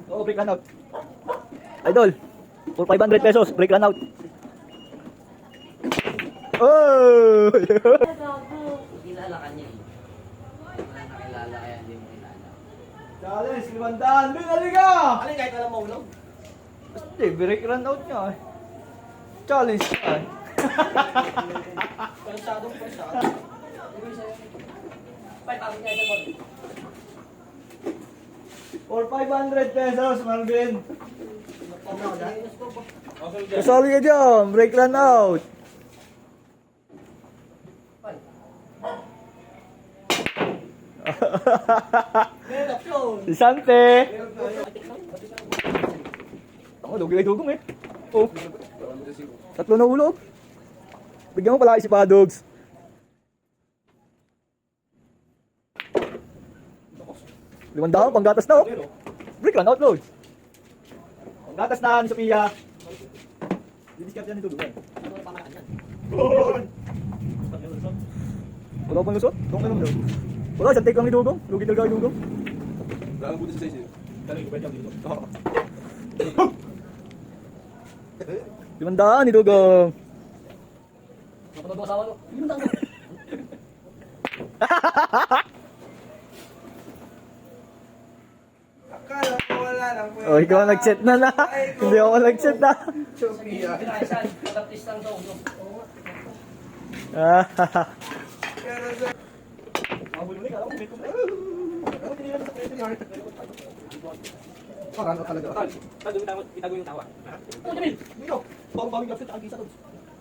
Oo, break run out. Idol, for 500 pesos, break run out. Oh! Kilala ka niya eh. Wala nakilala kaya hindi mo kilala. Challenge, 500. Bin, halika! Alin kahit alam mo ulog? Hindi, break run out niya eh. Challenge niya eh. Pansadong pansado. Pay, pamit niya sa bot. For 500 pesos, Marvin. Kasali ka dyan, break run out. Si Sante. Ako, lugi kay Dugong eh. Oh. Tatlo na ulo. Bigyan mo pala si Padogs. Limandaan, panggatas na oh. Break run out, Lord. Panggatas na ni Sophia. Didiscard yan ni Dugong. Wala pang lusot? Doon ka naman daw. Wala, isang take lang ni Dugong. Lugi talaga kay Dugong. Wala kang buti sa size eh. Tanong ko ba dyan dito? Oo. 500 ni Dugong. Napanood mo asawa ko. Yun lang. Akala ko wala lang po. Oh, ikaw nag-chat na na. Hindi ako nag-chat na. Sophia. Pinaisan. Pagkapis lang daw. Ah, Pero sa... Parang talaga. Itago yung tawa. Oh, Jamil! Dito! Bawang-bawang lapsit ang gisa to.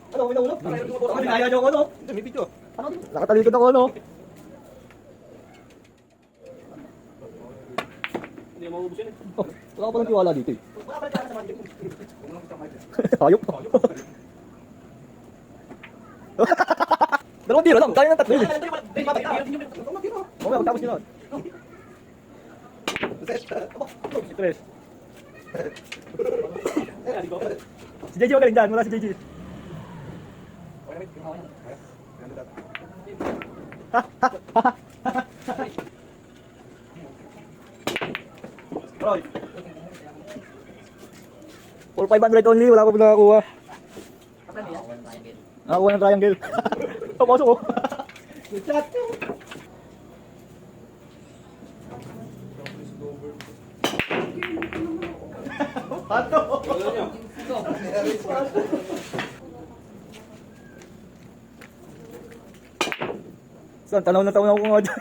Ano, may naulo? Ako din, ayaw ko, ano? May picture. Nakatalikod ako, ano? Hindi mo maubos yun eh. Oh, wala ka palang tiwala dito eh. Hayop. Dalawang tiro lang, kaya ng tatlo yun. Mamaya, pagtapos nyo na. Stress. Si JJ magaling dyan, wala si JJ. Roy. For 500 only, wala pa pinakakuha. Nakakuha ng triangle. Papasok ko. Good shot. Pato. Saan? Tanaw na ako nga dyan.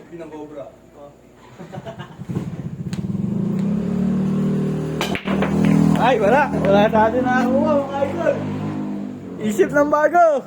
Binang cobra. Ay, wala. Wala sa atin nakakuha mga idol. Isip ng bago.